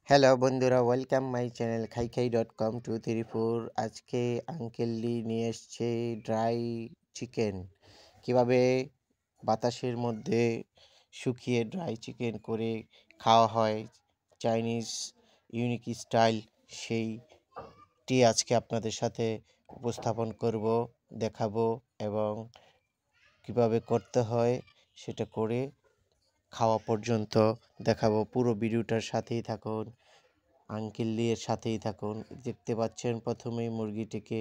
Hello বন্ধুরা, welcome my channel খাইখাই.com 234। আজকে uncle লি নিয়ে এসছে ড্রাই চিকেন। কিভাবে বাতাসের মধ্যে শুকিয়ে ড্রাই চিকেন করে খাওয়া হয় চাইনিজ ইউনিক স্টাইল, সেইটি আজকে আপনাদের সাথে উপস্থাপন করব, দেখাবো এবং কিভাবে করতে হয় সেটা করে খাওয়া পর্যন্ত দেখাবো। পুরো ভিডিওটার সাথেই থাকুন, আঙ্কেল লি এর সাথেই থাকুন। দেখতে পাচ্ছেন প্রথমেই মুরগিটিকে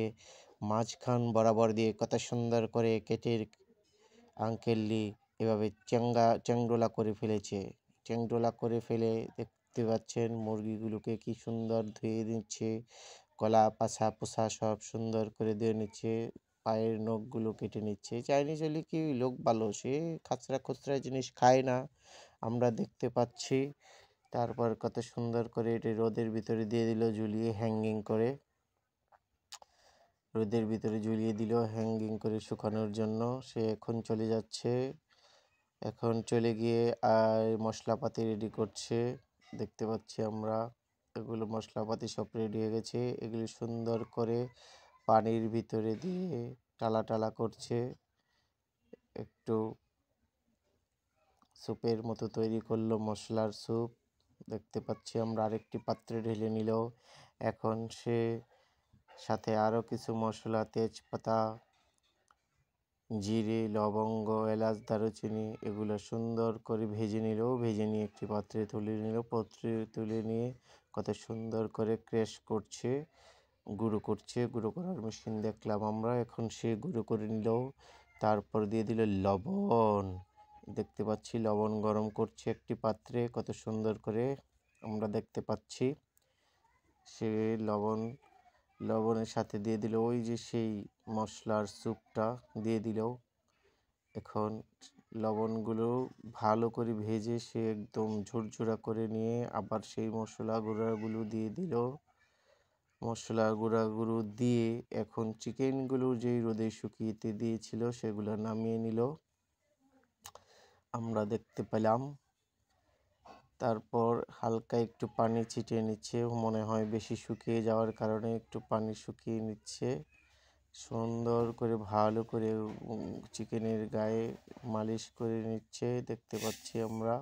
মাঝখান বরাবর দিয়ে কত সুন্দর করে কেটে আঙ্কেল লি এভাবে চ্যাংডোলা করে ফেলেছে। চ্যাংডোলা করে ফেলে দেখতে পাচ্ছেন মুরগিগুলোকে কি সুন্দর ধুয়ে দিচ্ছে, গলা পাছা পোছা সব সুন্দর করে ধুয়ে নিচ্ছে, পায়ের নখগুলো কেটে নিচ্ছে। চাইনিজ হলে কি লোক ভালো, সে খাচরা খুচরা জিনিস খায় না, আমরা দেখতে পাচ্ছি। তারপর কত সুন্দর করে এটি রোদের ভিতরে দিয়ে দিল ঝুলিয়ে, হ্যাঙ্গিং করে রোদের ভিতরে ঝুলিয়ে দিল হ্যাঙ্গিং করে শুকানোর জন্য। সে এখন চলে যাচ্ছে, এখন চলে গিয়ে আর মশলাপাতি রেডি করছে। দেখতে পাচ্ছি আমরা এগুলো মশলাপাতি সব রেডি হয়ে গেছে। এগুলি সুন্দর করে পানির ভিতরে দিয়ে টালা টালা করছে, একটু স্যুপের মতো তৈরি করলো, মশলার স্যুপ। দেখতে পাচ্ছি আমরা আরেকটি পাত্রে ঢেলে নিল। এখন সে সাথে আরও কিছু মশলা, তেজপাতা, জিরে, লবঙ্গ, এলাচ, দারুচিনি এগুলো সুন্দর করে ভেজে নিল। ভেজে নিয়ে একটি পাত্রে তুলে নিল। পাত্রে তুলে নিয়ে কত সুন্দর করে ক্র্যাশ করছে, গুঁড়ো করছে। গুঁড়ো করার মেশিন দেখলাম আমরা। এখন সে গুঁড়ো করে নিল। তারপর দিয়ে দিল লবণ। দেখতে পাচ্ছি লবণ গরম করছে একটি পাত্রে কত সুন্দর করে আমরা দেখতে পাচ্ছি। সে লবণের সাথে দিয়ে দিল ওই যে সেই মশলার স্যুপটা দিয়ে দিল। এখন লবণগুলো ভালো করে ভেজে সে একদম ঝুরঝুরা করে নিয়ে আবার সেই মশলা গুঁড়াগুলো দিয়ে দিল। মশলা গুঁড়াগুলো দিয়ে এখন চিকেনগুলো যেই রোদে শুকিয়েতে দিয়েছিল সেগুলো নামিয়ে নিল, আমরা দেখতে পেলাম। তারপর হালকা একটু পানি ছিটিয়ে নিচ্ছে, মনে হয় বেশি শুকিয়ে যাওয়ার কারণে একটু পানি শুকিয়ে নিচ্ছে। সুন্দর করে ভালো করে চিকেনের গায়ে মালিশ করে নিচ্ছে, দেখতে পাচ্ছি আমরা।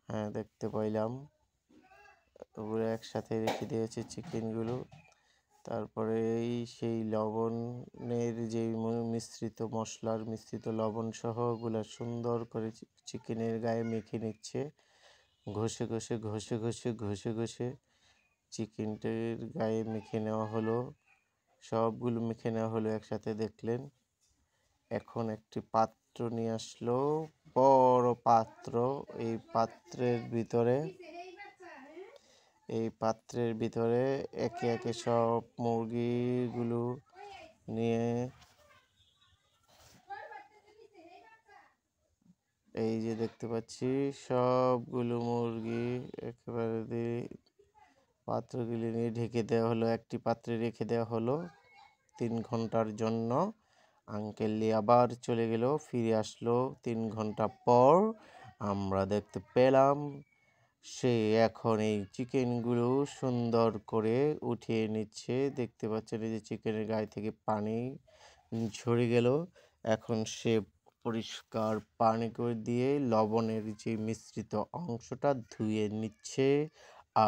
হ্যাঁ, দেখতে পাইলাম। ওগুলো একসাথে রেখে দিয়েছে চিকেনগুলো। তারপরে সেই লবণের যে মিশ্রিত মশলার মিশ্রিত লবণ সহ ওগুলো সুন্দর করে চিকেনের গায়ে মেখে নিচ্ছে, ঘষে ঘষে ঘষে ঘষে ঘষে ঘষে চিকেনটার গায়ে মেখে নেওয়া হলো। সবগুলো মেখে নেওয়া হলো একসাথে, দেখলেন। এখন একটি পাত্র নিয়ে আসলো, বড় পাত্র। এই পাত্রের ভিতরে একে একে সব মুরগিগুলো নিয়ে, এই যে দেখতে পাচ্ছি সবগুলো মুরগি একেবারে দিয়ে পাত্রগুলি নিয়ে ঢেকে দেওয়া হলো, একটি পাত্রে রেখে দেওয়া হলো 3 ঘন্টার জন্য। আঙ্কেল লি আবার চলে গেল, ফিরে আসলো 3 ঘন্টা পর। আমরা দেখতে পেলাম সে এখন এই চিকেনগুলো সুন্দর করে উঠিয়ে নিচ্ছে। দেখতে পাচ্ছেন এই যে চিকেনের গায়ে থেকে পানি ঝরে গেল। এখন সে পরিষ্কার পানি করে দিয়ে লবণের যে মিশ্রিত অংশটা ধুয়ে নিচ্ছে,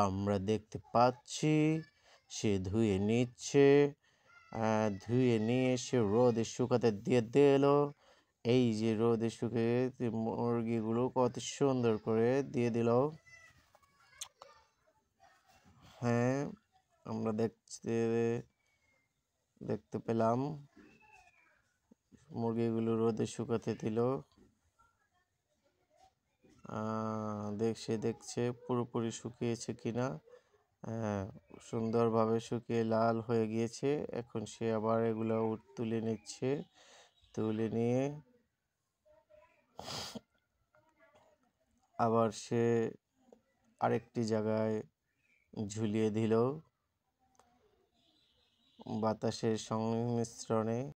আমরা দেখতে পাচ্ছি। সে ধুয়ে নিচ্ছে, ধুয়ে নিয়ে সে রোদে শুকাতে দিয়ে দিল। এই যে রোদে শুকিয়ে মুরগিগুলো কত সুন্দর করে দিয়ে দিল। হ্যাঁ, আমরা দেখতে পেলাম মুরগিগুলো রোদে শুকাতে দিল। সে দেখছে পুরোপুরি শুকিয়েছে কিনা। হ্যাঁ, সুন্দরভাবে শুকিয়ে লাল হয়ে গিয়েছে। এখন সে আবার এগুলো তুলে নিচ্ছে, তুলে নিয়ে আবার সে আরেকটি জায়গায় ঝুলিয়ে দিল বাতাসের সংমিশ্রণে।